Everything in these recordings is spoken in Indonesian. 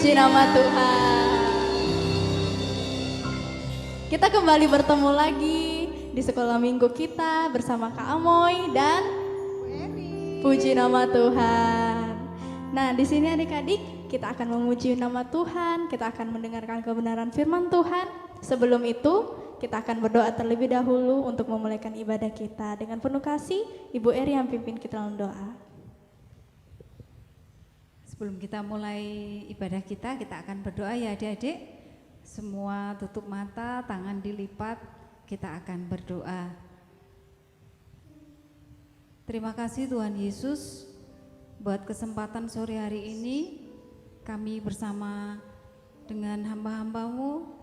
Puji nama Tuhan. Kita kembali bertemu lagi di sekolah minggu kita bersama Kak Amoy dan puji nama Tuhan. Nah, di sini adik-adik kita akan memuji nama Tuhan, kita akan mendengarkan kebenaran firman Tuhan. Sebelum itu, kita akan berdoa terlebih dahulu untuk memulaikan ibadah kita. Dengan penuh kasih, Ibu Eri yang pimpin kita dalam doa. Sebelum kita mulai ibadah kita akan berdoa ya adik-adik. Semua tutup mata, tangan dilipat, kita akan berdoa. Terima kasih Tuhan Yesus buat kesempatan sore hari ini kami bersama dengan hamba-hambamu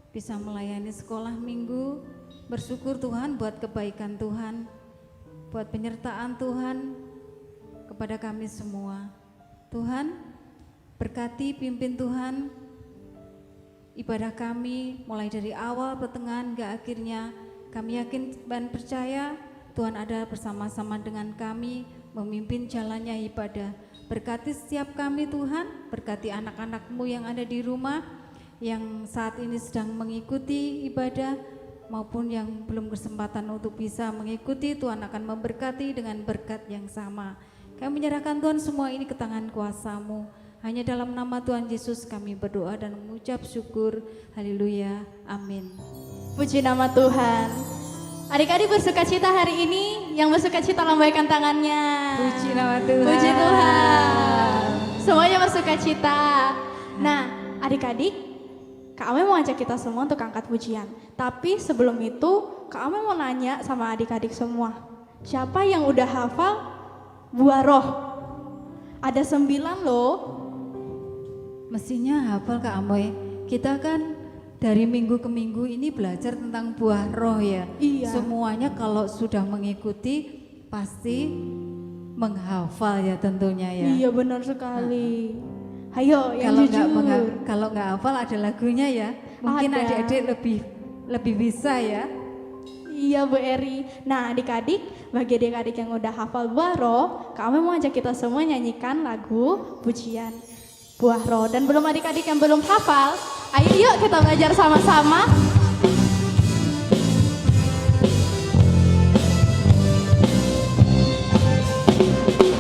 bisa melayani sekolah minggu. Bersyukur Tuhan buat kebaikan Tuhan, buat penyertaan Tuhan kepada kami semua. Tuhan, berkati pimpin Tuhan ibadah kami mulai dari awal, pertengahan, hingga akhirnya. Kami yakin dan percaya Tuhan ada bersama-sama dengan kami memimpin jalannya ibadah. Berkati setiap kami Tuhan, berkati anak-anak-Mu yang ada di rumah, yang saat ini sedang mengikuti ibadah, maupun yang belum kesempatan untuk bisa mengikuti. Tuhan akan memberkati dengan berkat yang sama. Kami menyerahkan Tuhan semua ini ke tangan kuasa-Mu. Hanya dalam nama Tuhan Yesus kami berdoa dan mengucap syukur. Haleluya, amin. Puji nama Tuhan. Adik-adik bersuka cita hari ini, yang bersuka cita lambaikan tangannya. Puji nama Tuhan. Puji Tuhan. Semuanya bersuka cita. Nah, adik-adik, Kak Ame mau ajak kita semua untuk angkat pujian. Tapi sebelum itu, Kak Ame mau nanya sama adik-adik semua. Siapa yang udah hafal buah roh? Ada 9 loh. Mestinya hafal Kak Amoy. Kita kan dari minggu ke minggu ini belajar tentang buah roh ya. Iya. Semuanya kalau sudah mengikuti pasti menghafal ya tentunya ya. Iya benar sekali. Ayo yang Kalau nggak hafal ada lagunya ya. Mungkin Ada. adik-adik lebih bisa ya. Iya Bu Eri. Nah adik-adik, bagi adik-adik yang udah hafal buah roh, kami mau ajak kita semua nyanyikan lagu pujian buah roh. Dan belum adik-adik yang belum hafal, ayo yuk kita belajar sama-sama.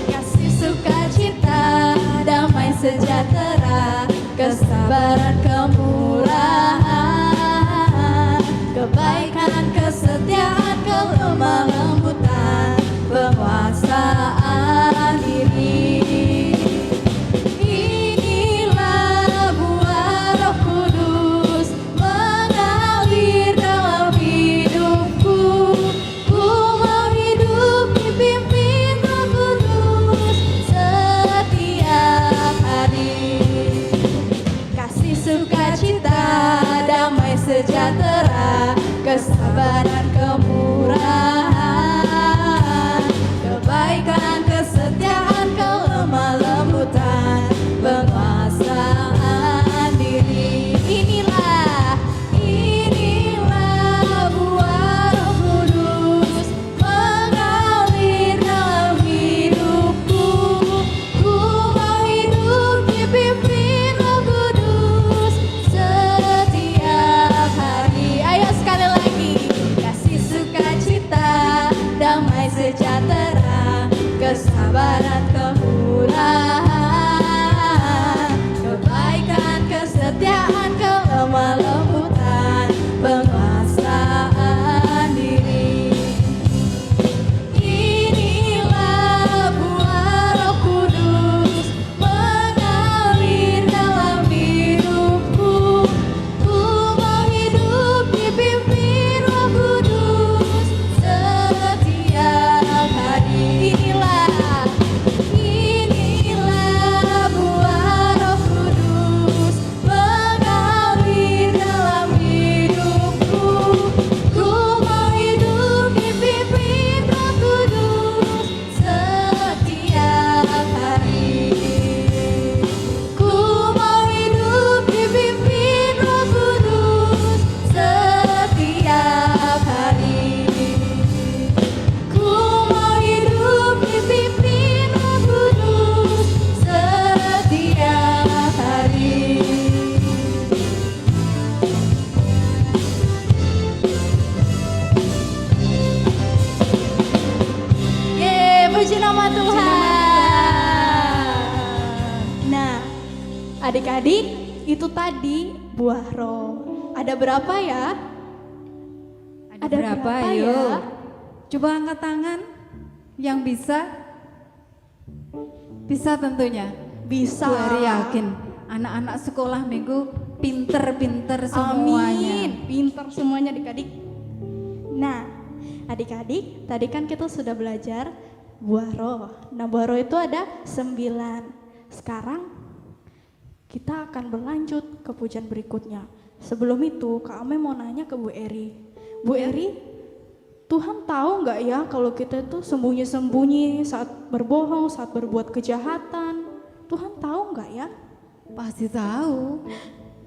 Kasih sukacita, damai sejahtera, kesabaran kemurahan, kebaikan, kesetiaan, kelemah lembutan, penguasaan diri. Inilah buah Roh Kudus mengalir dalam hidupku. Ku mau hidup dipimpin Roh Kudus setiap hari. Kasih sukacita, damai sejahtera, kesabaran kemurahan, kebaikan, kesetiaan, kelemah lembutan, penguasaan diri. Inilah buah Roh Kudus mengalir dalam hidupku. Ku mau hidup dipimpin Roh Kudus setiap hari. Ayo sekali lagi. adik-adik, itu tadi buah roh. Ada berapa ya? Ada berapa ya? yuk? Coba angkat tangan yang bisa. Bisa tentunya. Bisa. Bu Eri yakin anak-anak sekolah minggu pinter-pinter semuanya. Amin. Pinter semuanya adik-adik. Nah, adik-adik, tadi kan kita sudah belajar buah roh. Nah, buah roh itu ada 9. Sekarang kita akan berlanjut ke pujian berikutnya. Sebelum itu, Kak Ame mau nanya ke Bu Eri. Bu Eri, Tuhan tahu nggak ya kalau kita itu sembunyi-sembunyi saat berbohong, saat berbuat kejahatan? Tuhan tahu nggak ya? Pasti tahu.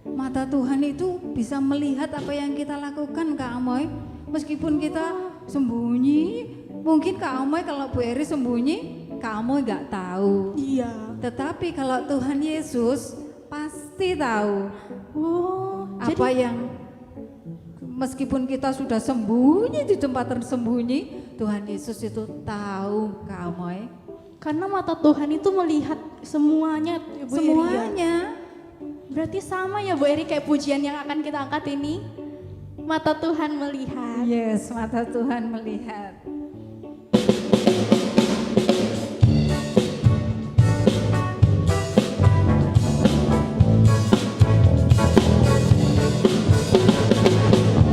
Mata Tuhan itu bisa melihat apa yang kita lakukan, Kak Amoy. Meskipun kita sembunyi, mungkin Kak Amoy kalau Bu Eri sembunyi, Kak Amoy nggak tahu. Iya. Tetapi kalau Tuhan Yesus pasti tahu apa yang meskipun kita sudah sembunyi di tempat tersembunyi, Tuhan Yesus itu tahu, Kak Amoy. Karena mata Tuhan itu melihat semuanya, Bu Eri. Semuanya. Berarti sama ya Bu Eri kayak pujian yang akan kita angkat ini. Mata Tuhan melihat. Yes, mata Tuhan melihat.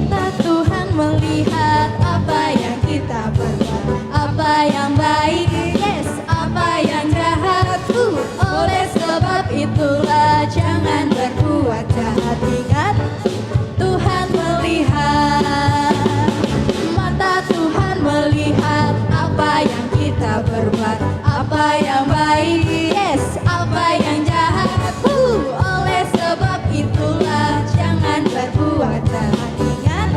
Mata Tuhan melihat apa yang kita berbuat, apa yang baik, yes, apa yang jahat. Oleh sebab itulah jangan berbuat jahat. Ingat, Tuhan melihat. Mata Tuhan melihat apa yang kita berbuat, apa yang baik, yes, apa yang jahat. Oleh sebab itulah jangan berbuat jahat. Ingat,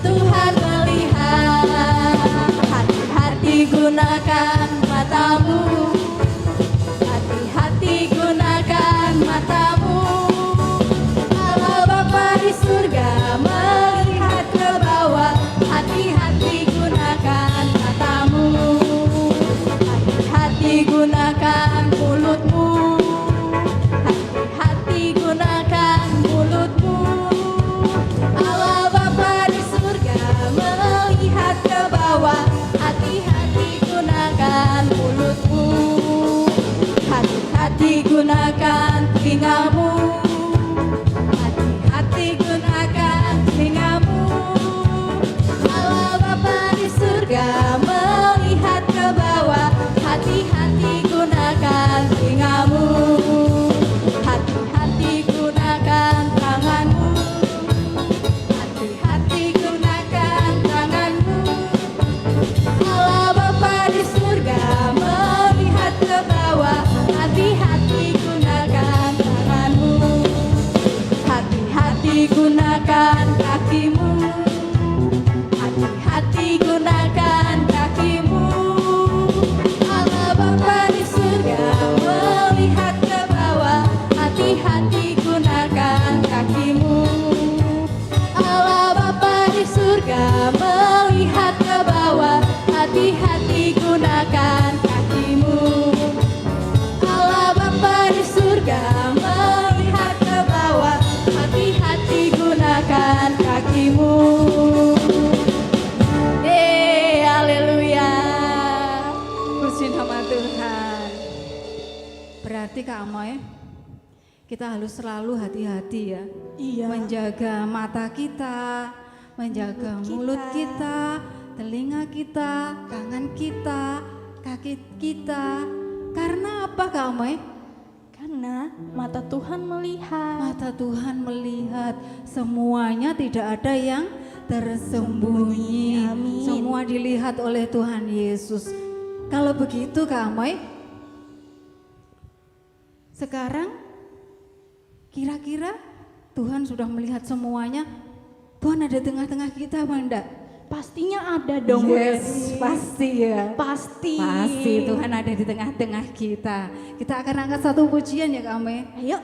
Tuhan melihat. Hati-hati gunakan matamu, hati-hati gunakan matamu. Allah Bapa di surga melihat ke bawah. Hati-hati gunakan matamu, hati-hati gunakan mulutmu, hati-hati gunakan mulutmu. Allah Bapa di surga melihat ke bawah. Hati-hati gunakan mulutmu, hati-hati gunakan telingamu, hati-hati gunakan telingamu. Allah Bapa di surga melihat ke bawah. Hati-hati gunakan telingamu, hati-hati gunakan tanganmu, hati-hati gunakan tanganmu. Allah Bapa di surga melihat ke bawah. Hati-hati gunakan tanganmu, hati-hati gunakan kakimu, hati-hati gunakan kakimu. Allah Bapa di surga melihat ke bawah. Hati-hati gunakan kakimu. Allah Bapa di surga melihat ke bawah. Hati-hati gunakan kakimu. Allah Bapa di surga melihat ke bawah. Hati-hati gunakan kakimu. Haleluya. Puji nama Tuhan. Berarti Kak Amoy, kita harus selalu hati-hati ya. Iya. Menjaga mata kita, menjaga mulut kita, telinga kita, tangan kita, kaki kita. Karena apa Kak Amoy? Karena mata Tuhan melihat. Mata Tuhan melihat semuanya, tidak ada yang tersembunyi. Amin. Semua dilihat oleh Tuhan Yesus. Kalau begitu Kak Amoy, sekarang kira-kira Tuhan sudah melihat semuanya. Tuhan ada tengah-tengah kita apa enggak? Pastinya ada dong, Bu Yes, Eri. pasti ya. Pasti. Pasti Tuhan ada di tengah-tengah kita. Kita akan angkat satu pujian ya Kak Ame. Ayo.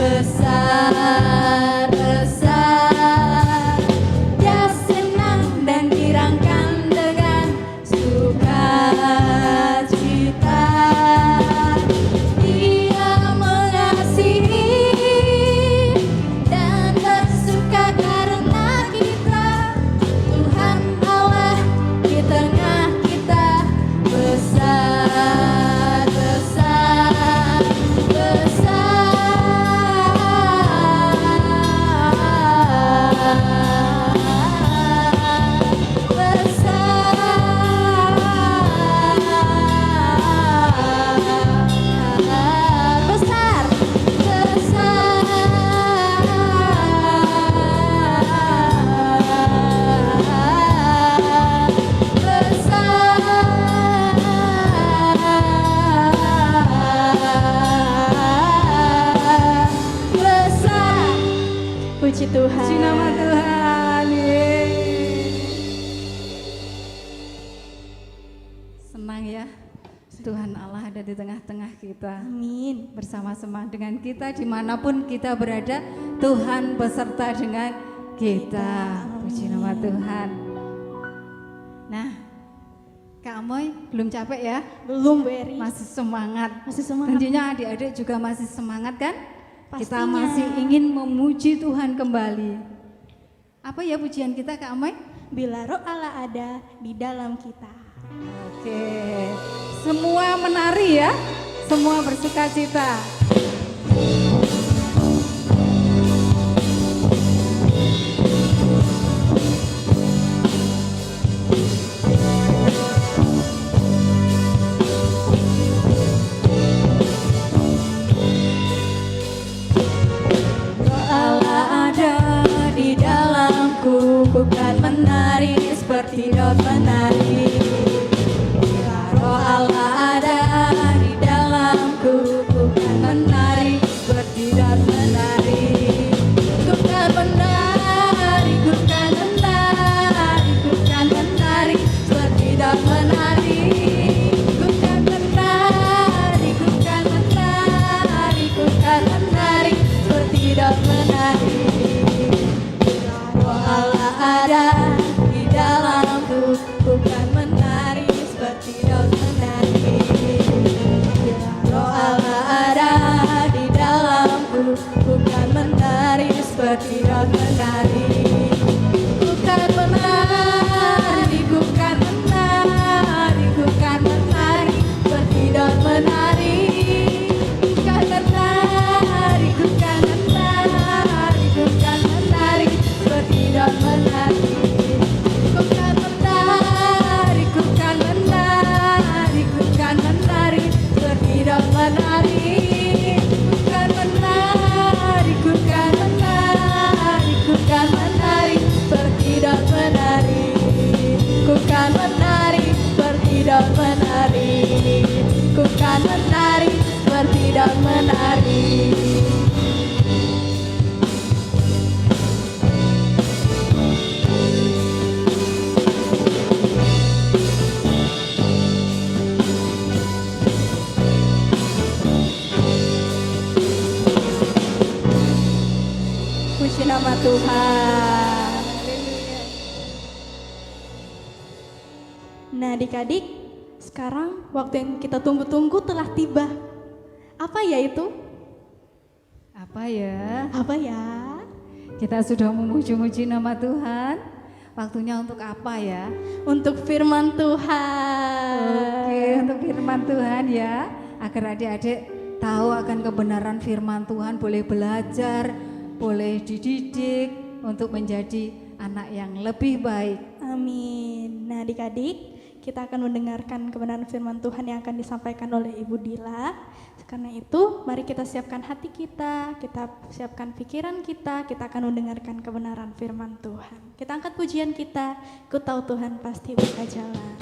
besar, besar. Dia senang dan dirangkan dengan sukacita. Dia mengasihi dan bersuka karena kita. Tuhan Allah di tengah kita, besar, besar, besar, besar. Puji Tuhan. Puji nama Tuhan. Yeay. Senang ya, Tuhan Allah ada di tengah-tengah kita. Amin. Bersama-sama dengan kita dimanapun kita berada, Tuhan beserta dengan kita. Puji nama Tuhan. Nah, Kak Amoy belum capek ya? Belum, Bu Eri. Masih semangat. Masih semangat. Tentunya adik-adik juga masih semangat kan? Kita Pastinya. masih ingin memuji Tuhan kembali. Apa ya pujian kita Kak Amoy? Bila roh Allah ada di dalam kita. Oke, semua menari ya, semua bersuka cita. Roh Allah ada di dalamku, bukan menari seperti daun menari. Bila roh Allah ada di dalamku, bukan menari seperti daun menari. Bukan menari, bukan menari, bukan menari seperti daun menari. Bukan menari, bukan menari, bukan menari seperti daun menari. Roh Allah ada di dalamku, bukan menari seperti daun menari. Roh Allah ada di dalamku, bukan menari seperti daun menari. Bukan menari, bukan menari, bukan menari seperti daun menari. Bukan menari, bukan menari, bukan menari seperti daun menari. Bukan menari, bukan menari, bukan menari seperti daun menari. Bukan menari, bukan menari, bukan menari seperti daun menari. Bukan menari seperti daun menari. Bukan menari seperti daun menari. Puji nama Tuhan. Nah, adik-adik, sekarang waktu yang kita tunggu-tunggu telah tiba. Apa ya itu? Apa ya? Apa ya? Kita sudah memuji-muji nama Tuhan. Waktunya untuk apa ya? Untuk firman Tuhan. Oke, untuk firman Tuhan ya. Agar adik-adik tahu akan kebenaran firman Tuhan, boleh belajar, boleh dididik untuk menjadi anak yang lebih baik. Amin. Nah, adik-adik, kita akan mendengarkan kebenaran firman Tuhan yang akan disampaikan oleh Ibu Dila. Karena itu, mari kita siapkan hati kita siapkan pikiran kita akan mendengarkan kebenaran firman Tuhan. Kita angkat pujian kita, ku tahu Tuhan pasti buka jalan.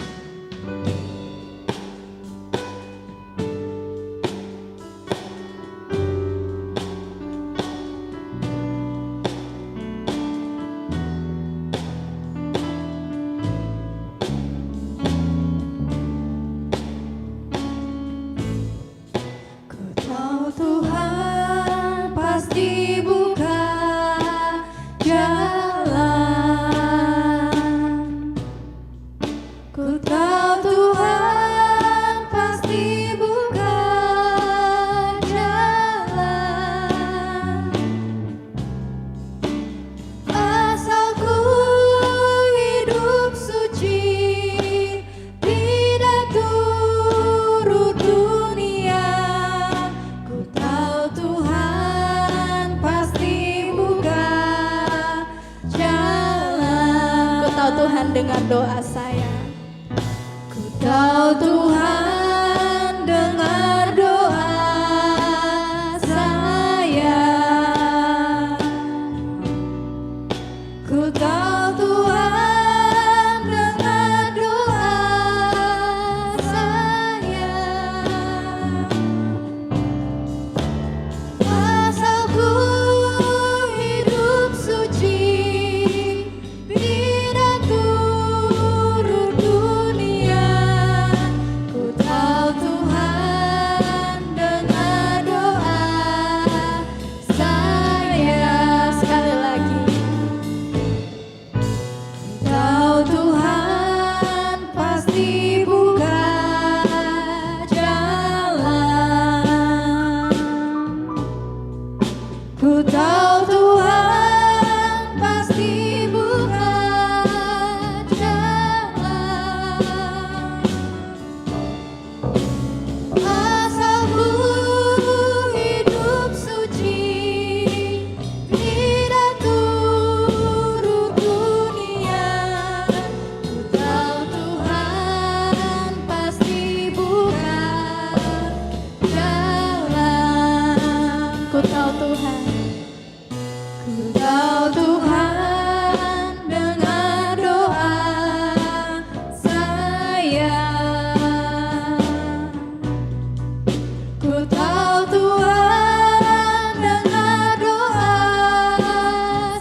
pasti buka jalan. Ku tahu Tuhan pasti buka jalan. Asal ku hidup suci, tidak turut dunia. Ku tahu Tuhan pasti buka jalan. Ku tahu Tuhan dengar doa saya. Ku tahu Tuhan dengar doa saya. Ku tahu Tuhan dengar doa saya. Asal ku hidup suci, tidak turut dunia. Ku tahu Tuhan dengar doa saya. Sekali lagi. Tahu Tuhan pasti buka jalan. Ku tahu Tuhan pasti buka jalan. Asal ku hidup suci, tidak turut dunia. Ku tahu Tuhan pasti buka jalan. Ku tahu Tuhan. Ku tahu Tuhan dengar doa saya. Ku tahu Tuhan dengar doa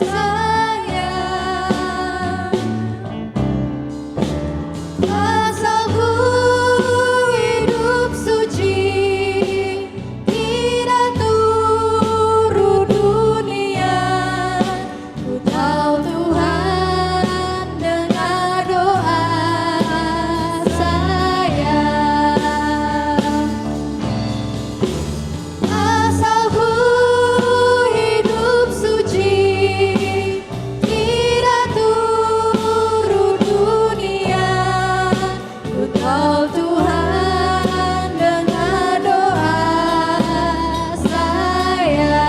saya. Asal ku hidup suci, tidak turut dunia. Ku tahu Tuhan dengar doa saya. Asal ku hidup suci, tidak turut dunia. Ku tahu Tuhan dengar doa saya.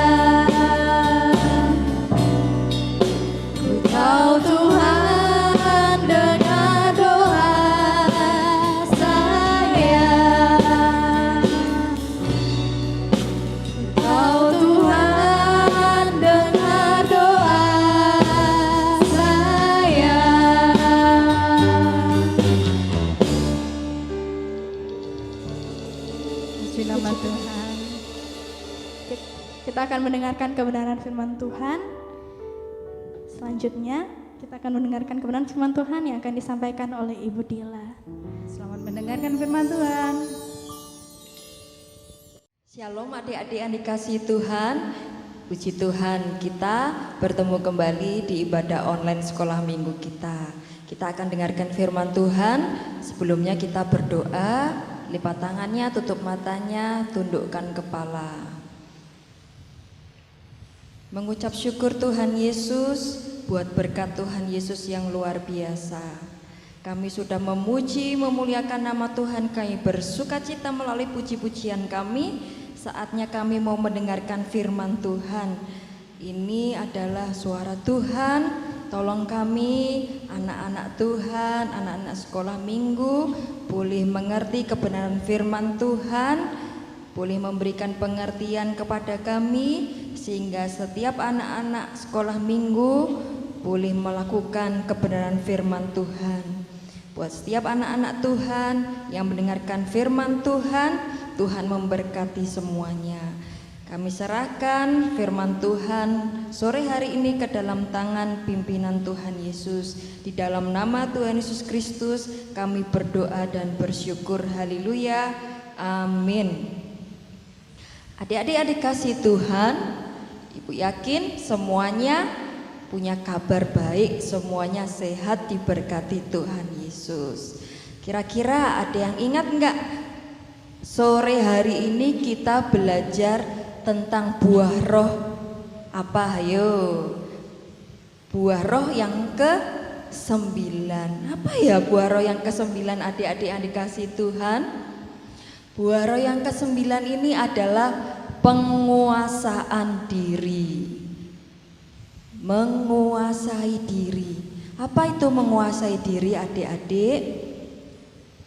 Ku tahu Tuhan dengar doa saya. Tahu Tuhan dengar doa saya. Puji nama Tuhan. Kita akan mendengarkan kebenaran firman Tuhan. Selanjutnya kita akan mendengarkan kebenaran firman Tuhan yang akan disampaikan oleh Ibu Dila. Selamat mendengarkan firman Tuhan. Shalom adik-adik yang dikasihi Tuhan. Puji Tuhan, kita bertemu kembali di ibadah online sekolah minggu kita. Kita akan dengarkan firman Tuhan. Sebelumnya kita berdoa, lipat tangannya, tutup matanya, tundukkan kepala. Mengucap syukur Tuhan Yesus buat berkat Tuhan Yesus yang luar biasa. Kami sudah memuji, memuliakan nama Tuhan. Kami bersuka cita melalui puji-pujian kami. Saatnya kami mau mendengarkan firman Tuhan. Ini adalah suara Tuhan. Tolong kami, anak-anak Tuhan, anak-anak sekolah minggu, boleh mengerti kebenaran firman Tuhan, boleh memberikan pengertian kepada kami, sehingga setiap anak-anak sekolah minggu boleh melakukan kebenaran firman Tuhan. Buat setiap anak-anak Tuhan yang mendengarkan firman Tuhan, Tuhan memberkati semuanya. Kami serahkan firman Tuhan sore hari ini ke dalam tangan pimpinan Tuhan Yesus. Di dalam nama Tuhan Yesus Kristus kami berdoa dan bersyukur. Haleluya. Amin. Adik-adik yang dikasihi Tuhan, Ibu yakin semuanya punya kabar baik, semuanya sehat diberkati Tuhan Yesus. Kira-kira ada yang ingat enggak? Sore hari ini kita belajar tentang buah roh apa? Ayo. Buah roh yang ke-9. Apa ya buah roh yang ke-9 adik-adik yang dikasih Tuhan? Buah roh yang ke-9 ini adalah penguasaan diri. Menguasai diri. Apa itu menguasai diri adik-adik?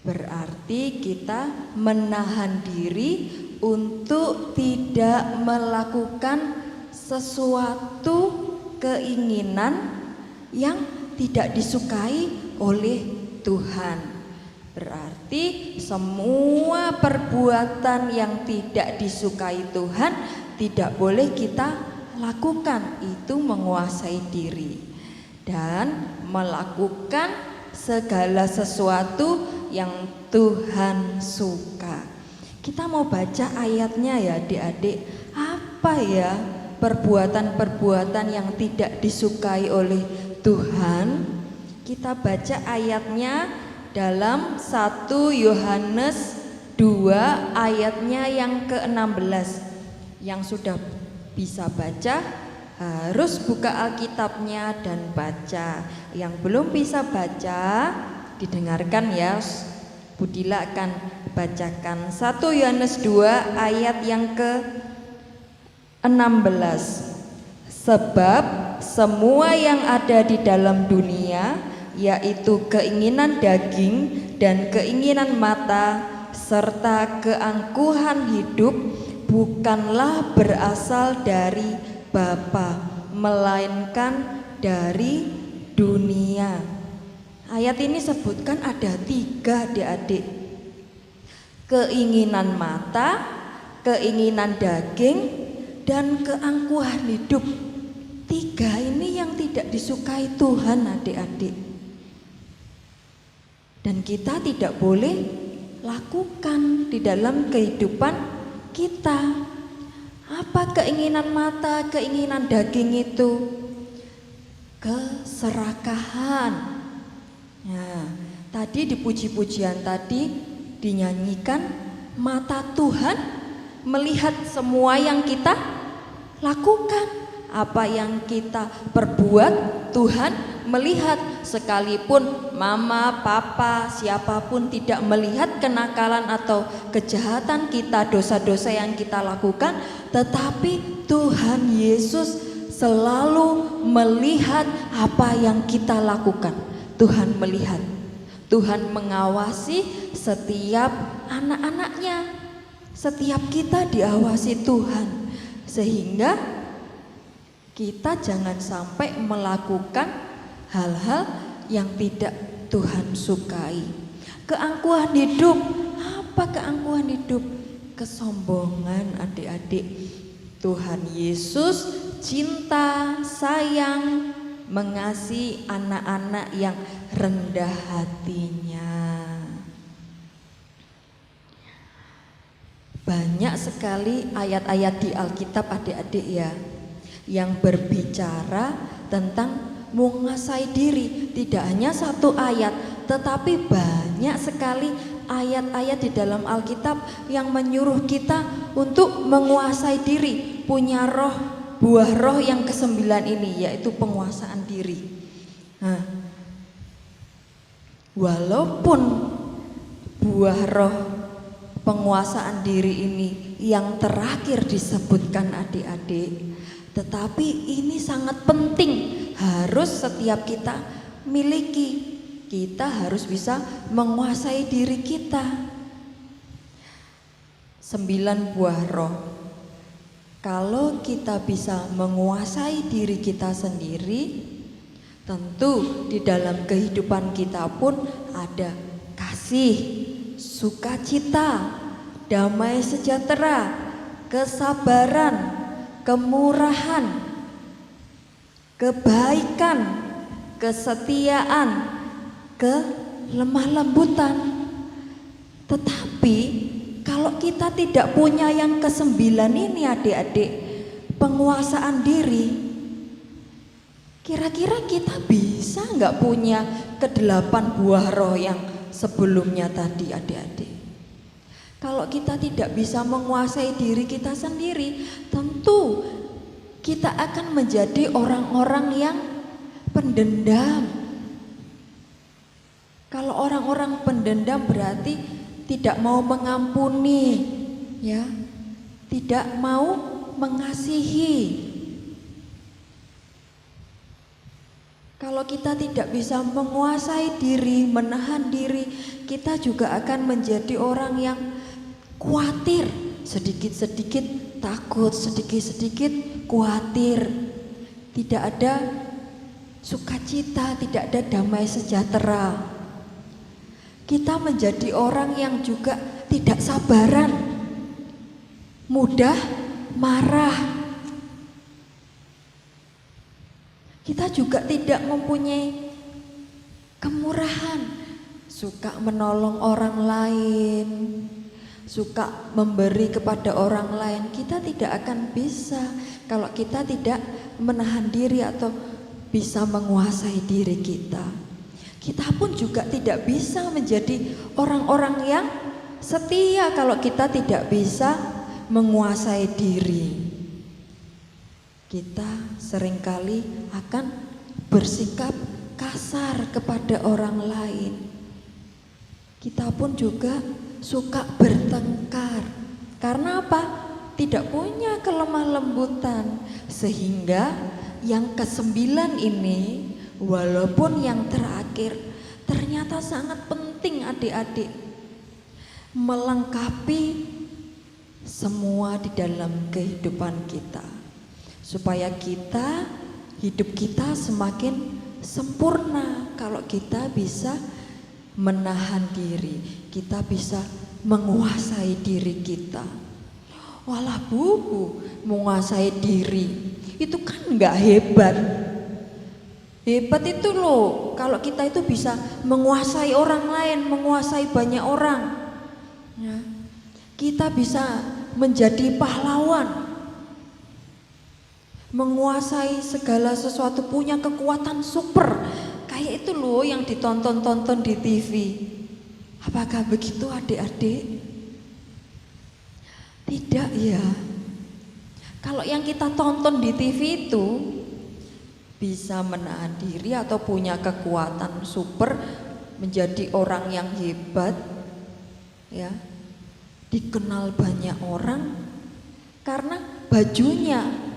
Berarti kita menahan diri untuk tidak melakukan sesuatu keinginan yang tidak disukai oleh Tuhan. Berarti semua perbuatan yang tidak disukai Tuhan tidak boleh kita lakukan. Itu menguasai diri dan melakukan segala sesuatu yang Tuhan suka. Kita mau baca ayatnya ya adik-adik. Apa ya perbuatan-perbuatan yang tidak disukai oleh Tuhan? Kita baca ayatnya dalam 1 Yohanes 2 ayatnya yang ke-16. Yang sudah bisa baca harus buka Alkitabnya dan baca. Yang belum bisa baca didengarkan ya. Budila akan bacakan 1 Yohanes 2 ayat yang ke-16. Sebab semua yang ada di dalam dunia, yaitu keinginan daging dan keinginan mata serta keangkuhan hidup, bukanlah berasal dari Bapa, melainkan dari dunia. Ayat ini sebutkan ada 3 adik-adik. Keinginan mata, keinginan daging, dan keangkuhan hidup. 3 ini yang tidak disukai Tuhan adik-adik. Dan kita tidak boleh lakukan di dalam kehidupan kita. Apa keinginan mata, keinginan daging itu? Keserakahan. Nah, tadi di puji-pujian tadi dinyanyikan, mata Tuhan melihat semua yang kita lakukan. Apa yang kita perbuat, Tuhan melihat. Sekalipun mama, papa, siapapun tidak melihat kenakalan atau kejahatan kita, dosa-dosa yang kita lakukan, tetapi Tuhan Yesus selalu melihat apa yang kita lakukan. Tuhan melihat, Tuhan mengawasi setiap anak-anaknya. Setiap kita diawasi Tuhan, sehingga kita jangan sampai melakukan hal-hal yang tidak Tuhan sukai. Keangkuhan hidup. Apa keangkuhan hidup? Kesombongan adik-adik. Tuhan Yesus cinta, sayang, mengasihi anak-anak yang rendah hatinya. Banyak sekali ayat-ayat di Alkitab adik-adik ya, yang berbicara tentang menguasai diri. Tidak hanya 1 ayat, tetapi banyak sekali ayat-ayat di dalam Alkitab yang menyuruh kita untuk menguasai diri, punya roh, buah roh yang ke-9 ini, yaitu penguasaan diri. Nah, walaupun buah roh penguasaan diri ini yang terakhir disebutkan adik-adik, tetapi ini sangat penting, harus setiap kita miliki. Kita harus bisa menguasai diri kita. 9 buah roh. Kalau kita bisa menguasai diri kita sendiri, tentu di dalam kehidupan kita pun ada kasih, sukacita, damai sejahtera, kesabaran, kemurahan, kebaikan, kesetiaan, kelemah lembutan. Tetapi kalau kita tidak punya yang ke-9 ini adik-adik, penguasaan diri, kira-kira kita bisa nggak punya kedelapan buah roh yang sebelumnya tadi adik-adik? Kalau kita tidak bisa menguasai diri kita sendiri, tentu kita akan menjadi orang-orang yang pendendam. Kalau orang-orang pendendam berarti tidak mau mengampuni, ya, tidak mau mengasihi. Kalau kita tidak bisa menguasai diri, menahan diri, kita juga akan menjadi orang yang khawatir, sedikit-sedikit takut, sedikit-sedikit khawatir. Tidak ada sukacita, tidak ada damai sejahtera. Kita menjadi orang yang juga tidak sabaran, mudah marah. Kita juga tidak mempunyai kemurahan, suka menolong orang lain, suka memberi kepada orang lain. Kita tidak akan bisa kalau kita tidak menahan diri atau bisa menguasai diri kita. Kita pun juga tidak bisa menjadi orang-orang yang setia kalau kita tidak bisa menguasai diri. Kita seringkali akan bersikap kasar kepada orang lain. Kita pun juga suka bertengkar. Karena apa? Tidak punya kelemah lembutan. Sehingga yang ke-9 ini, walaupun yang terakhir, ternyata sangat penting adik-adik. Melengkapi semua di dalam kehidupan kita. Supaya hidup kita semakin sempurna kalau kita bisa menahan diri, kita bisa menguasai diri kita. Walah bubu, menguasai diri itu kan nggak hebat. Hebat itu loh kalau kita itu bisa menguasai orang lain, menguasai banyak orang, ya. Kita bisa menjadi pahlawan, menguasai segala sesuatu, punya kekuatan super. Kayak itu loh yang ditonton-tonton di TV. Apakah begitu adik-adik? Tidak ya. Kalau yang kita tonton di TV itu bisa menahan diri atau punya kekuatan super, menjadi orang yang hebat, ya, dikenal banyak orang karena bajunya.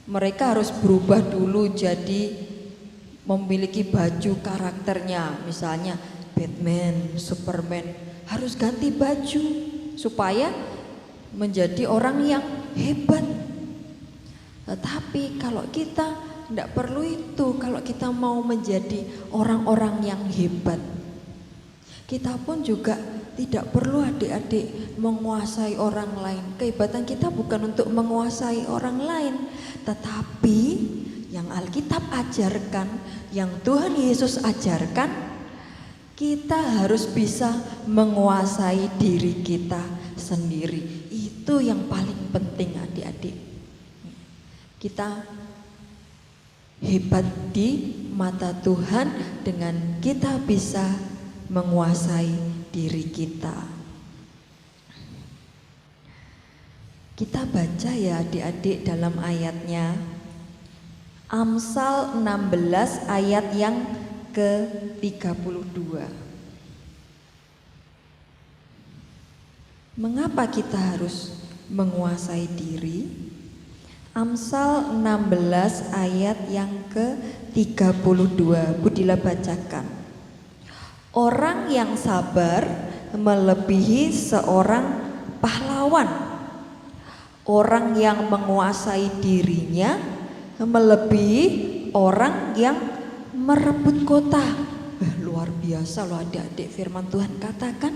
Mereka harus berubah dulu jadi memiliki baju karakternya, misalnya Batman, Superman, harus ganti baju supaya menjadi orang yang hebat. Tetapi kalau kita tidak perlu itu, kalau kita mau menjadi orang-orang yang hebat, kita pun juga tidak perlu adik-adik menguasai orang lain. Kehebatan kita bukan untuk menguasai orang lain, tetapi yang Alkitab ajarkan, yang Tuhan Yesus ajarkan, kita harus bisa menguasai diri kita sendiri. Itu yang paling penting adik-adik. Kita hebat di mata Tuhan dengan kita bisa menguasai diri kita. Kita baca ya adik-adik dalam ayatnya. Amsal 16 ayat yang ke-32. Mengapa kita harus menguasai diri? Amsal 16 ayat yang ke-32. Budilah bacakan. Orang yang sabar melebihi seorang pahlawan. Orang yang menguasai dirinya melebihi orang yang merebut kota. Luar biasa loh adik-adik, firman Tuhan katakan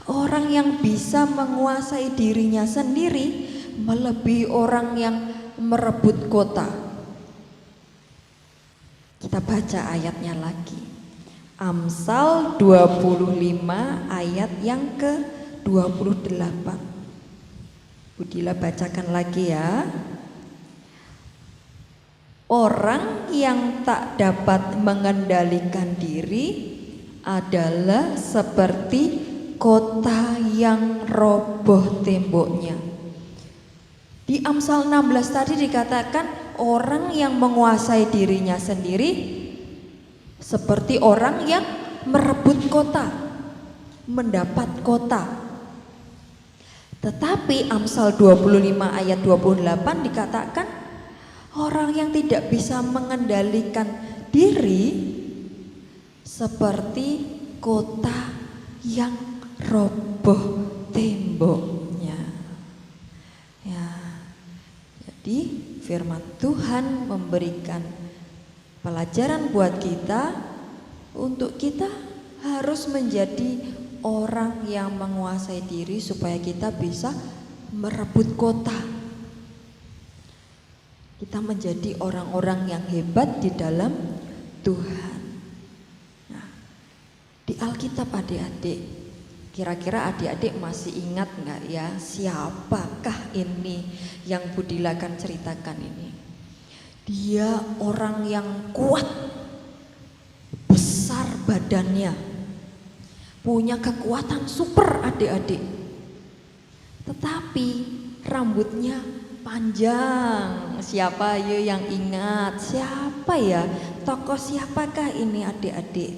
orang yang bisa menguasai dirinya sendiri melebihi orang yang merebut kota. Kita baca ayatnya lagi. Amsal 25 ayat yang ke-28. Budilah bacakan lagi ya. Orang yang tak dapat mengendalikan diri adalah seperti kota yang roboh temboknya. Di Amsal 16 tadi dikatakan orang yang menguasai dirinya sendiri seperti orang yang merebut kota, mendapat kota. Tetapi Amsal 25 ayat 28 dikatakan orang yang tidak bisa mengendalikan diri seperti kota yang roboh temboknya. Ya. Jadi firman Tuhan memberikan pelajaran buat kita untuk kita harus menjadi orang yang menguasai diri supaya kita bisa merebut kota. Kita menjadi orang-orang yang hebat di dalam Tuhan. Nah, di Alkitab adik-adik, kira-kira adik-adik masih ingat nggak ya siapakah ini yang Budila akan ceritakan ini? Dia orang yang kuat, besar badannya, punya kekuatan super adik-adik. Tetapi rambutnya panjang. Siapa ya yang ingat? Siapa ya? Tokoh siapakah ini adik-adik?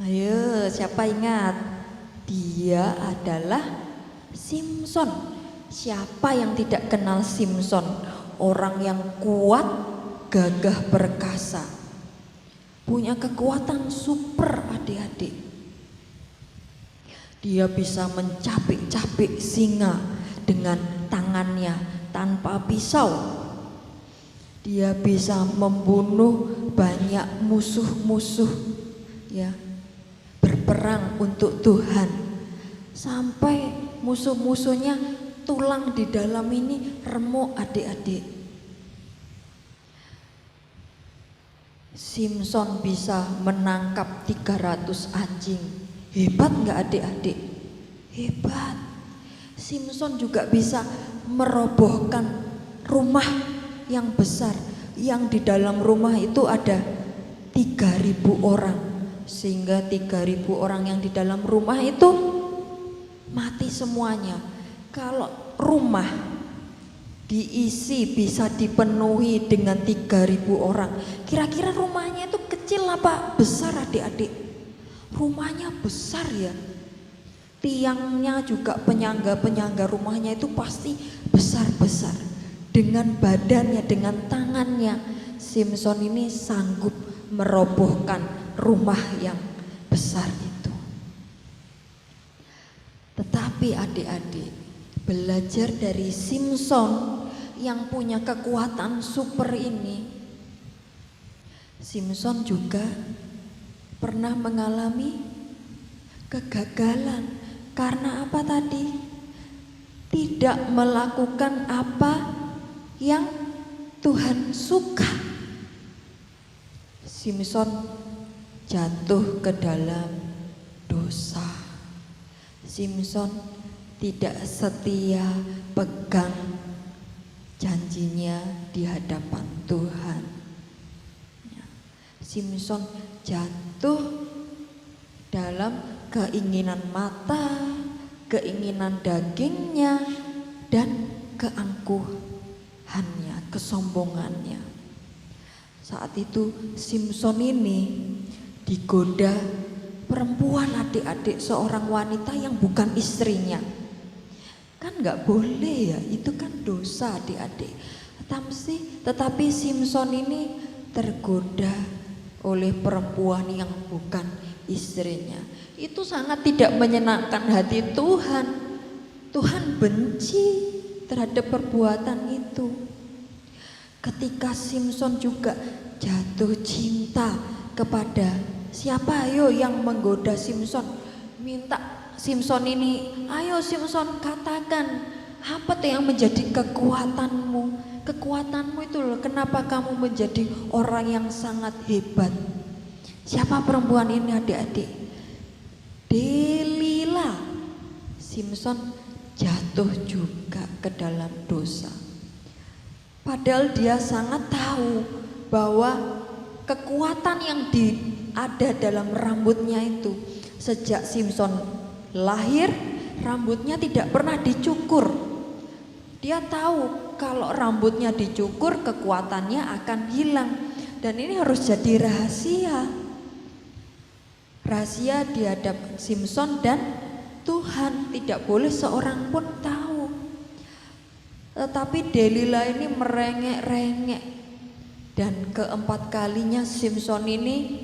Ayo, siapa ingat? Dia adalah Simson. Siapa yang tidak kenal Simson? Orang yang kuat, gagah perkasa, punya kekuatan super adik-adik. Dia bisa mencapik-capik singa dengan tangannya tanpa pisau. Dia bisa membunuh banyak musuh-musuh, ya, berperang untuk Tuhan. Sampai musuh-musuhnya tulang di dalam ini remuk adik-adik. Simson bisa menangkap 300 anjing. Hebat nggak adik-adik? Hebat. Simson juga bisa merobohkan rumah yang besar, yang di dalam rumah itu ada 3.000 orang, sehingga 3.000 orang yang di dalam rumah itu mati semuanya. Kalau rumah diisi bisa dipenuhi dengan 3.000 orang, kira-kira rumahnya itu kecil apa besar adik-adik? Rumahnya besar ya. Tiangnya juga penyangga-penyangga rumahnya itu pasti besar-besar. Dengan badannya, dengan tangannya, Simson ini sanggup merobohkan rumah yang besar itu. Tetapi adik-adik, belajar dari Simson yang punya kekuatan super ini, Simson juga pernah mengalami kegagalan. Karena apa tadi? Tidak melakukan apa yang Tuhan suka. Simson jatuh ke dalam dosa. Simson tidak setia pegang janjinya di hadapan Tuhan. Simson jatuh dalam keinginan mata, keinginan dagingnya, dan keangkuhannya, kesombongannya. Saat itu Simson ini digoda perempuan adik-adik, seorang wanita yang bukan istrinya. Kan gak boleh ya, itu kan dosa adik-adik. Tetapi Simson ini tergoda oleh perempuan yang bukan istrinya. Itu sangat tidak menyenangkan hati Tuhan. Tuhan benci terhadap perbuatan itu. Ketika Simson juga jatuh cinta kepada siapa ayo yang menggoda Simson, minta Simson ini, ayo Simson katakan apa tuh yang menjadi kekuatanmu. Kekuatanmu itu loh, kenapa kamu menjadi orang yang sangat hebat. Siapa perempuan ini adik-adik? Delila. Simson jatuh juga ke dalam dosa. Padahal dia sangat tahu bahwa kekuatan yang ada dalam rambutnya itu, sejak Simson lahir rambutnya tidak pernah dicukur. Dia tahu kalau rambutnya dicukur kekuatannya akan hilang, dan ini harus jadi rahasia. Rahasia di hadapan Simson dan Tuhan, tidak boleh seorang pun tahu. Tetapi Delila ini merengek-rengek, dan keempat kalinya Simson ini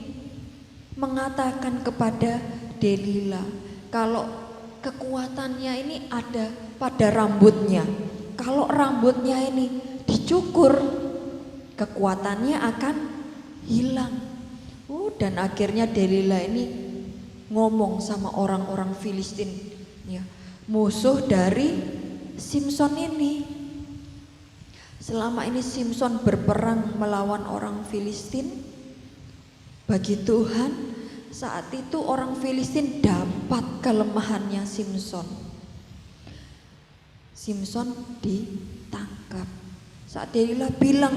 mengatakan kepada Delila kalau kekuatannya ini ada pada rambutnya. Kalau rambutnya ini dicukur, kekuatannya akan hilang. Dan akhirnya Delila ini ngomong sama orang-orang Filistin, ya, musuh dari Simson ini. Selama ini Simson berperang melawan orang Filistin. Bagi Tuhan, saat itu orang Filistin dapat kelemahannya Simson. Simson ditangkap. Saat Delila bilang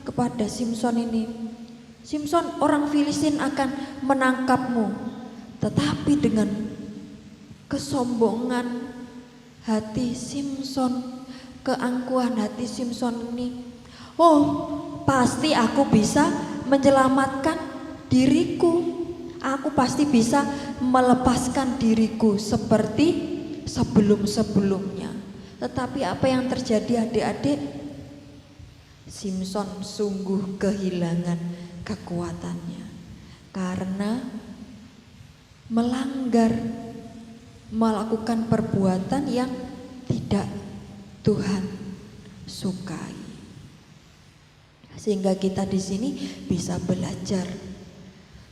kepada Simson ini, Simson, orang Filistin akan menangkapmu. Tetapi dengan kesombongan hati Simson, keangkuhan hati Simson ini, oh pasti aku bisa menyelamatkan diriku, aku pasti bisa melepaskan diriku seperti sebelum-sebelumnya. Tetapi apa yang terjadi adik-adik? Simson sungguh kehilangan kekuatannya karena melakukan perbuatan yang tidak Tuhan sukai. Sehingga kita di sini bisa belajar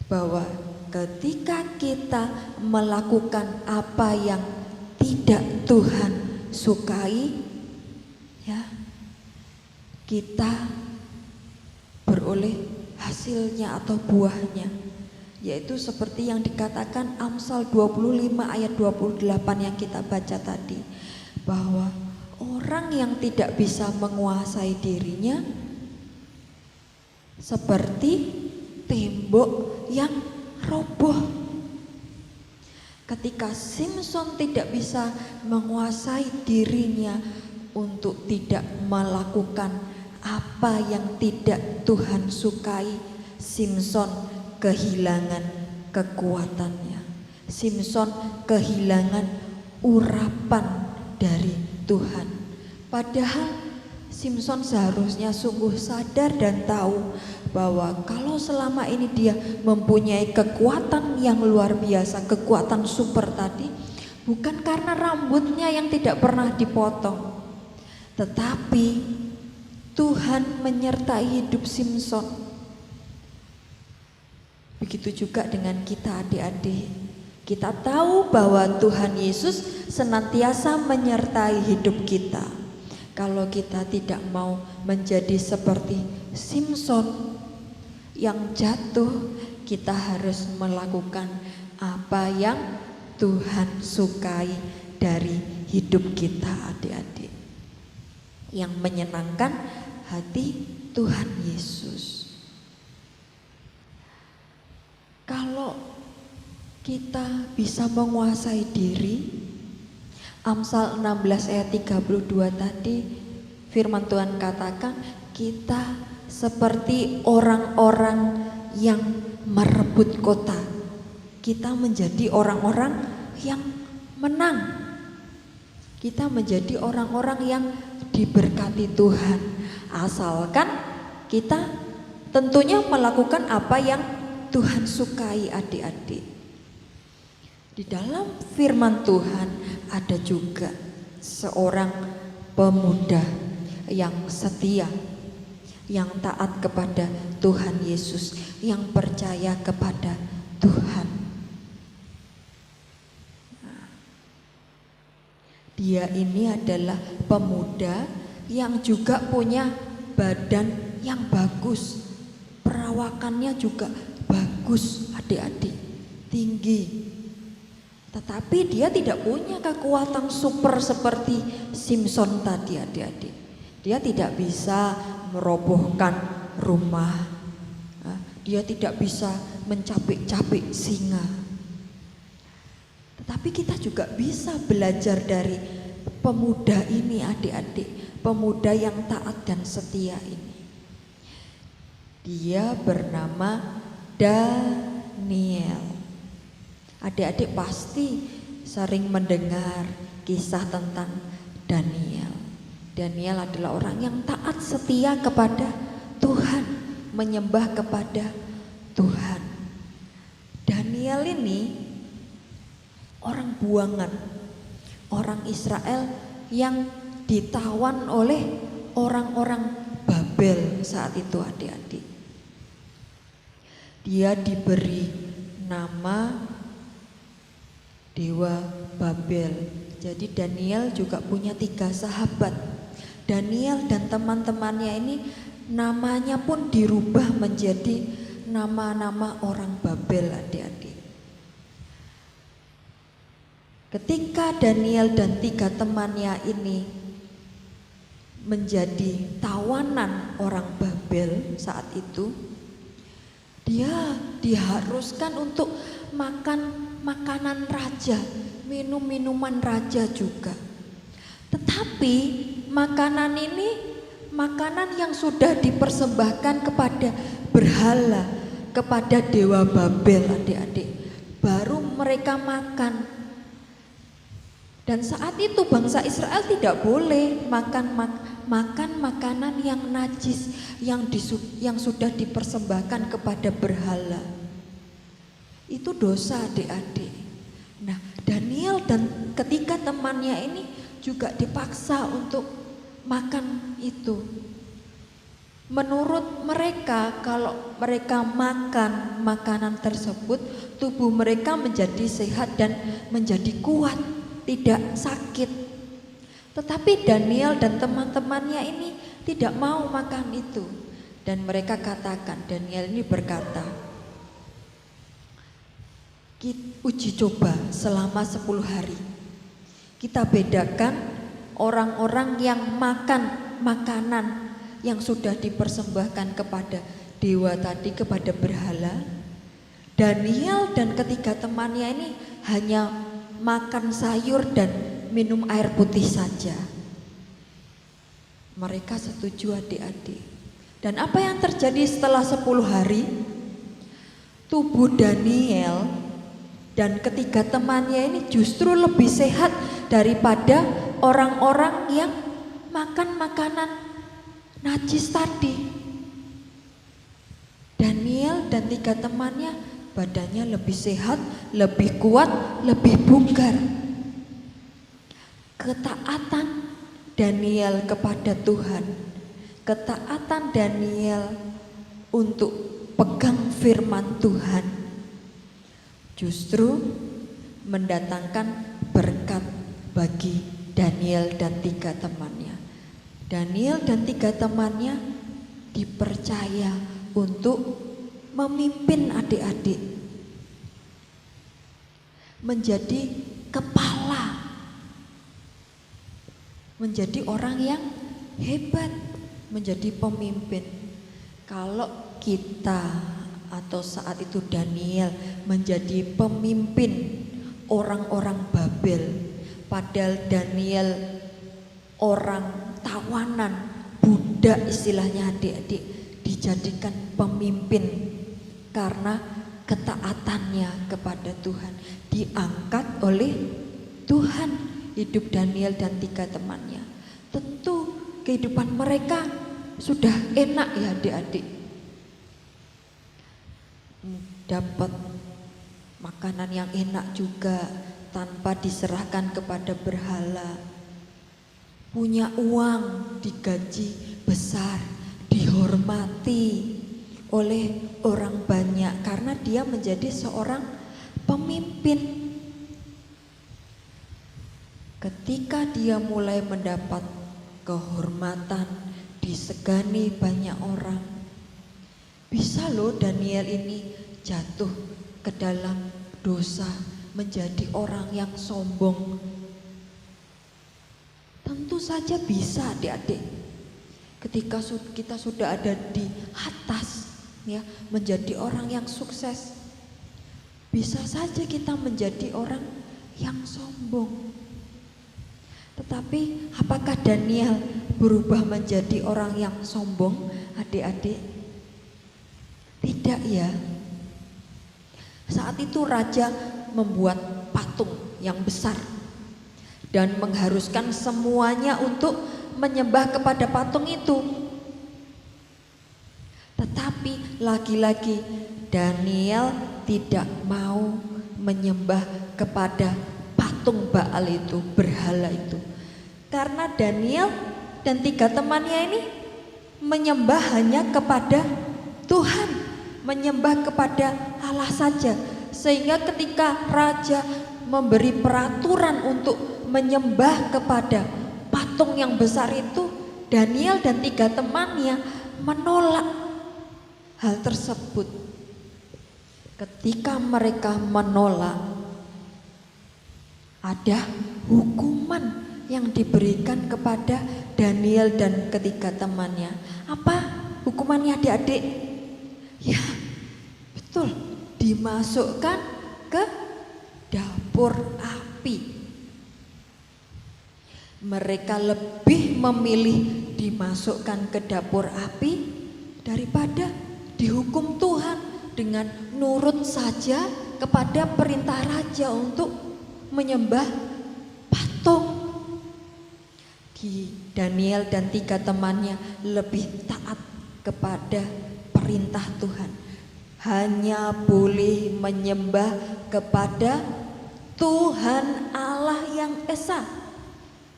bahwa ketika kita melakukan apa yang tidak Tuhan sukai, ya, kita beroleh hasilnya atau buahnya, yaitu seperti yang dikatakan Amsal 25 ayat 28 yang kita baca tadi, bahwa orang yang tidak bisa menguasai dirinya seperti tembok yang roboh. Ketika Simson tidak bisa menguasai dirinya untuk tidak melakukan apa yang tidak Tuhan sukai, Simson kehilangan kekuatannya. Simson kehilangan urapan dari Tuhan. Padahal Simson seharusnya sungguh sadar dan tahu bahwa kalau selama ini dia mempunyai kekuatan yang luar biasa, kekuatan super tadi, bukan karena rambutnya yang tidak pernah dipotong, tetapi Tuhan menyertai hidup Simson. Begitu juga dengan kita adik-adik. Kita tahu bahwa Tuhan Yesus senantiasa menyertai hidup kita. Kalau kita tidak mau menjadi seperti Simson yang jatuh, kita harus melakukan apa yang Tuhan sukai dari hidup kita adik-adik, yang menyenangkan hati Tuhan Yesus. Kalau kita bisa menguasai diri, Amsal 16 ayat 32 tadi firman Tuhan katakan kita seperti orang-orang yang merebut kota. Kita menjadi orang-orang yang menang. Kita menjadi orang-orang yang diberkati Tuhan. Asalkan kita tentunya melakukan apa yang Tuhan sukai adik-adik. Di dalam firman Tuhan ada juga seorang pemuda yang setia, yang taat kepada Tuhan Yesus, yang percaya kepada Tuhan. Dia ini adalah pemuda yang juga punya badan yang bagus, perawakannya juga bagus adik-adik, tinggi. Tetapi dia tidak punya kekuatan super seperti Simson tadi adik-adik. Dia tidak bisa merobohkan rumah. Dia tidak bisa mencapik-capik singa. Tetapi kita juga bisa belajar dari pemuda ini, adik-adik, pemuda yang taat dan setia ini. Dia bernama Daniel. Adik-adik pasti sering mendengar kisah tentang Daniel. Daniel adalah orang yang taat setia kepada Tuhan, menyembah kepada Tuhan. Daniel ini orang buangan, orang Israel yang ditawan oleh orang-orang Babel saat itu, adik-adik. Dia diberi nama Dewa Babel. Jadi Daniel juga punya 3 sahabat. Daniel dan teman-temannya ini namanya pun dirubah menjadi nama-nama orang Babel, adik-adik. Ketika Daniel dan 3 temannya ini menjadi tawanan orang Babel saat itu, dia diharuskan untuk makan makanan raja, minum minuman raja juga. Tetapi makanan ini makanan yang sudah dipersembahkan kepada berhala, kepada Dewa Babel, adik-adik. Baru mereka makan. Dan saat itu bangsa Israel tidak boleh makan makanan yang najis, yang sudah dipersembahkan kepada berhala. Itu dosa, adik-adik. Nah, Daniel dan ketiga temannya ini juga dipaksa untuk makan itu. Menurut mereka, kalau mereka makan makanan tersebut, tubuh mereka menjadi sehat dan menjadi kuat, tidak sakit. Tetapi Daniel dan teman-temannya ini tidak mau makan itu. Dan mereka katakan, Daniel ini berkata, uji coba selama 10 hari. Kita bedakan orang-orang yang makan makanan yang sudah dipersembahkan kepada dewa tadi, kepada berhala. Daniel dan ketiga temannya ini hanya makan sayur dan minum air putih saja. Mereka setuju, adik-adik. Dan apa yang terjadi setelah 10 hari? Tubuh Daniel dan ketiga temannya ini justru lebih sehat daripada orang-orang yang makan makanan najis tadi. Daniel dan 3 temannya badannya lebih sehat, lebih kuat, lebih bugar. Ketaatan Daniel kepada Tuhan, ketaatan Daniel untuk pegang firman Tuhan justru mendatangkan berkat bagi Daniel dan 3 temannya. Daniel dan 3 temannya dipercaya untuk memimpin adik-adik, menjadi kepala, menjadi orang yang hebat, menjadi pemimpin. Kalau kita atau saat itu Daniel menjadi pemimpin orang-orang Babel, padahal Daniel orang tawanan, budak istilahnya, adik-adik, dijadikan pemimpin karena ketaatannya kepada Tuhan, diangkat oleh Tuhan hidup Daniel dan 3 temannya. Tentu kehidupan mereka sudah enak ya, adik-adik. Dapat makanan yang enak juga tanpa diserahkan kepada berhala. Punya uang, digaji besar, dihormati oleh orang banyak karena dia menjadi seorang pemimpin. Ketika dia mulai mendapat kehormatan, disegani banyak orang, bisa loh Daniel ini jatuh ke dalam dosa, menjadi orang yang sombong. Tentu saja bisa, adik-adik. ketika kita sudah ada di atas, ya, menjadi orang yang sukses, bisa saja kita menjadi orang yang sombong. Tetapi apakah Daniel berubah menjadi orang yang sombong, adik-adik? Tidak, ya. Saat itu raja membuat patung yang besar dan mengharuskan semuanya untuk menyembah kepada patung itu. Tetapi lagi-lagi Daniel tidak mau menyembah kepada patung Baal itu, berhala itu. Karena Daniel dan 3 temannya ini menyembah hanya kepada Tuhan, menyembah kepada Allah saja. Sehingga ketika raja memberi peraturan untuk menyembah kepada patung yang besar itu, Daniel dan 3 temannya menolak hal tersebut. Ketika mereka menolak, ada hukuman yang diberikan kepada Daniel dan ketiga temannya. Apa hukumannya, adik-adik? Ya, betul, dimasukkan ke dapur api. Mereka lebih memilih dimasukkan ke dapur api daripada dihukum Tuhan dengan nurut saja kepada perintah raja untuk menyembah patung. Daniel dan 3 temannya lebih taat kepada perintah Tuhan. Hanya boleh menyembah kepada Tuhan Allah yang Esa.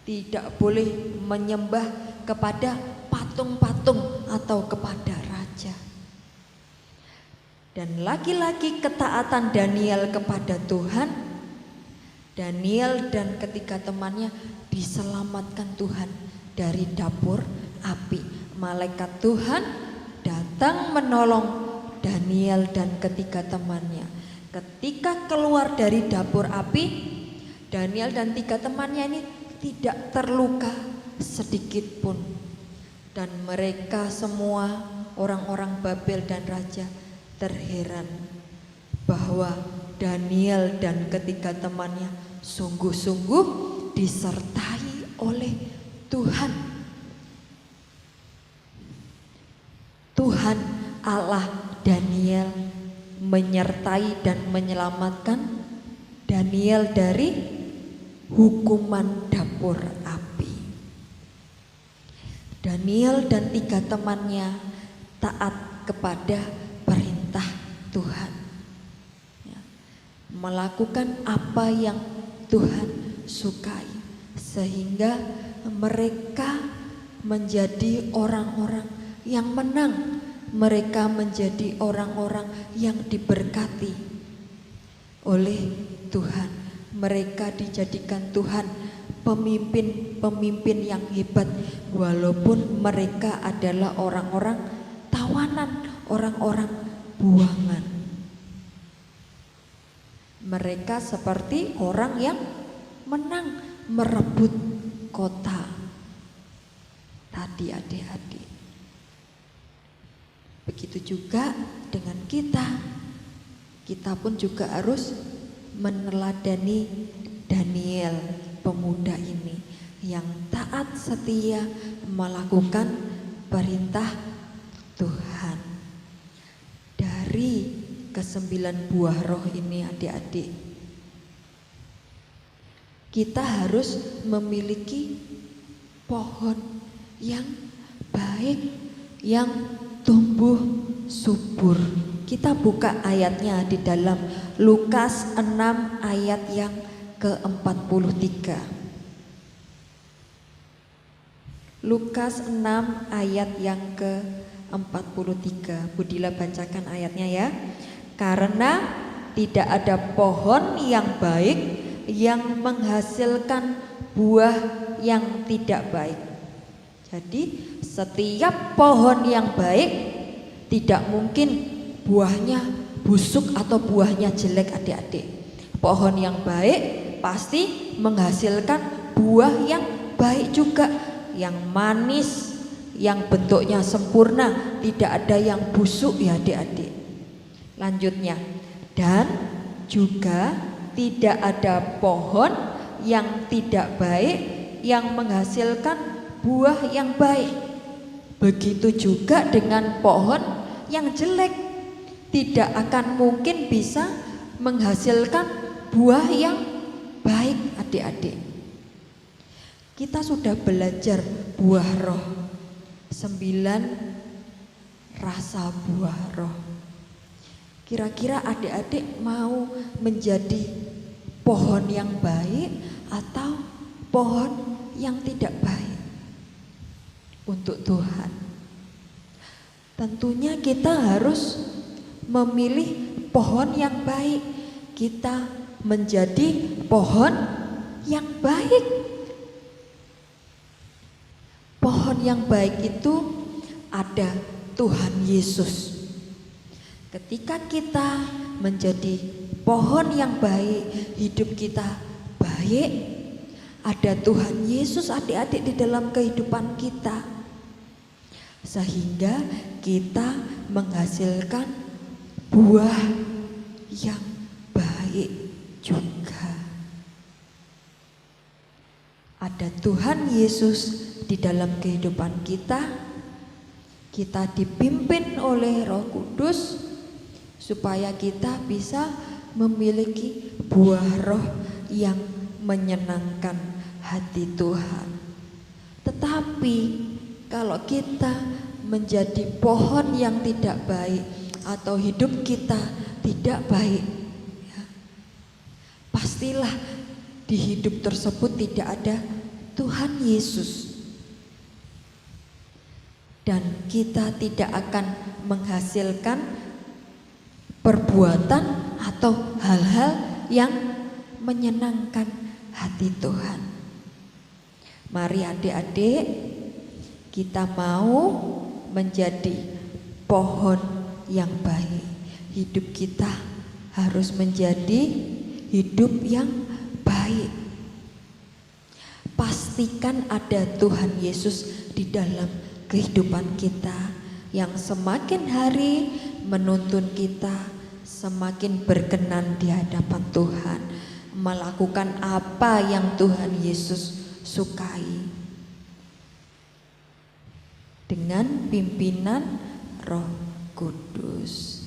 Tidak boleh menyembah kepada patung-patung atau kepada raja. Dan lagi-lagi ketaatan Daniel kepada Tuhan, Daniel dan ketiga temannya diselamatkan Tuhan dari dapur api. Malaikat Tuhan datang menolong Daniel dan ketiga temannya. Ketika keluar dari dapur api, Daniel dan 3 temannya ini tidak terluka sedikit pun. Dan mereka semua, orang-orang Babel dan raja, terheran bahwa Daniel dan ketiga temannya sungguh-sungguh disertai oleh Tuhan. Tuhan Allah Daniel menyertai dan menyelamatkan Daniel dari hukuman dapur api. Daniel dan 3 temannya taat kepada perintah Tuhan, ya, melakukan apa yang Tuhan sukai, sehingga mereka menjadi orang-orang yang menang. Mereka menjadi orang-orang yang diberkati oleh Tuhan. Mereka dijadikan Tuhan pemimpin-pemimpin yang hebat, walaupun mereka adalah orang-orang tawanan, orang-orang buangan. Mereka seperti orang yang menang merebut kota tadi, adik-adik. Begitu juga dengan kita. Kita pun juga harus meneladani Daniel, pemuda ini yang taat setia melakukan perintah Tuhan. Dari ke-9 buah roh ini, adik-adik, kita harus memiliki pohon yang baik, yang tumbuh subur. Kita buka ayatnya di dalam Lukas 6 ayat yang ke-43. Lukas 6 ayat yang ke-43. Budila bacakan ayatnya ya. Karena tidak ada pohon yang baik yang menghasilkan buah yang tidak baik. Jadi setiap pohon yang baik tidak mungkin buahnya busuk atau buahnya jelek, adik-adik. Pohon yang baik pasti menghasilkan buah yang baik juga, yang manis, yang bentuknya sempurna, tidak ada yang busuk ya adik-adik. Lanjutnya, dan juga tidak ada pohon yang tidak baik yang menghasilkan buah yang baik. Begitu juga dengan pohon yang jelek, tidak akan mungkin bisa menghasilkan buah yang baik adik-adik. Kita sudah belajar buah roh, 9 rasa buah roh. Kira-kira adik-adik mau menjadi pohon yang baik atau pohon yang tidak baik untuk Tuhan? Tentunya kita harus memilih pohon yang baik. Kita menjadi pohon yang baik. Pohon yang baik itu ada Tuhan Yesus. Ketika kita menjadi pohon yang baik, hidup kita baik, ada Tuhan Yesus adik-adik di dalam kehidupan kita, sehingga kita menghasilkan buah yang baik juga. Ada Tuhan Yesus di dalam kehidupan kita, kita dipimpin oleh Roh Kudus supaya kita bisa memiliki buah roh yang menyenangkan hati Tuhan. Tetapi kalau kita menjadi pohon yang tidak baik atau hidup kita tidak baik, ya, pastilah di hidup tersebut tidak ada Tuhan Yesus. Dan kita tidak akan menghasilkan perbuatan atau hal-hal yang menyenangkan hati Tuhan. Mari adik-adik, kita mau menjadi pohon yang baik. Hidup kita harus menjadi hidup yang baik. Pastikan ada Tuhan Yesus di dalam kehidupan kita, yang semakin hari menuntun kita semakin berkenan di hadapan Tuhan, melakukan apa yang Tuhan Yesus sukai dengan pimpinan Roh Kudus.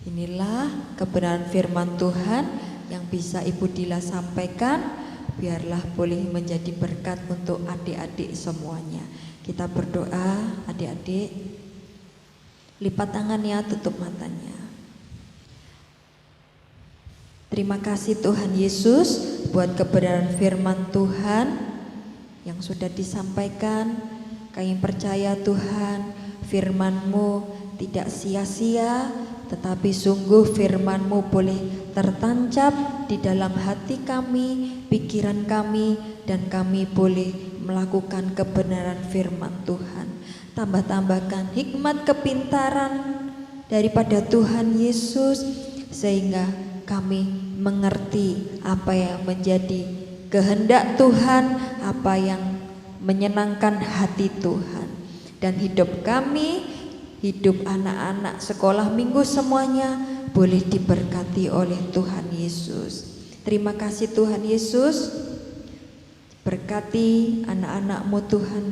Inilah kebenaran firman Tuhan yang bisa Ibu Dila sampaikan. Biarlah boleh menjadi berkat untuk adik-adik semuanya. Kita berdoa, adik-adik. Lipat tangannya, tutup matanya. Terima kasih Tuhan Yesus buat kebenaran firman Tuhan yang sudah disampaikan. Kami percaya Tuhan, firman-Mu tidak sia-sia, tetapi sungguh firman-Mu boleh tertancap di dalam hati kami, pikiran kami, dan kami boleh melakukan kebenaran firman Tuhan. Tambah-tambahkan hikmat kepintaran daripada Tuhan Yesus, sehingga kami mengerti apa yang menjadi kehendak Tuhan, apa yang menyenangkan hati Tuhan. Dan hidup kami, hidup anak-anak sekolah minggu semuanya boleh diberkati oleh Tuhan Yesus. Terima kasih Tuhan Yesus. Berkati anak-anak-Mu Tuhan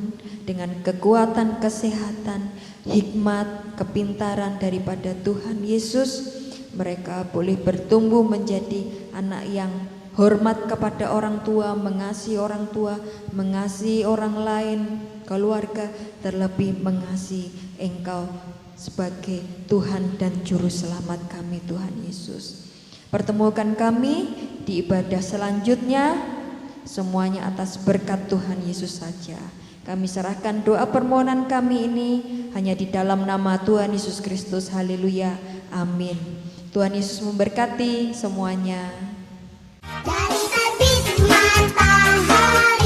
dengan kekuatan, kesehatan, hikmat, kepintaran daripada Tuhan Yesus. Mereka boleh bertumbuh menjadi anak yang hormat kepada orang tua, mengasihi orang tua, mengasihi orang lain, keluarga, terlebih mengasihi Engkau sebagai Tuhan dan Juru Selamat kami Tuhan Yesus. Pertemukan kami di ibadah selanjutnya, semuanya atas berkat Tuhan Yesus saja. Kami serahkan doa permohonan kami ini hanya di dalam nama Tuhan Yesus Kristus. Haleluya, amin. Tuhan Yesus memberkati semuanya. Dari terbit matahari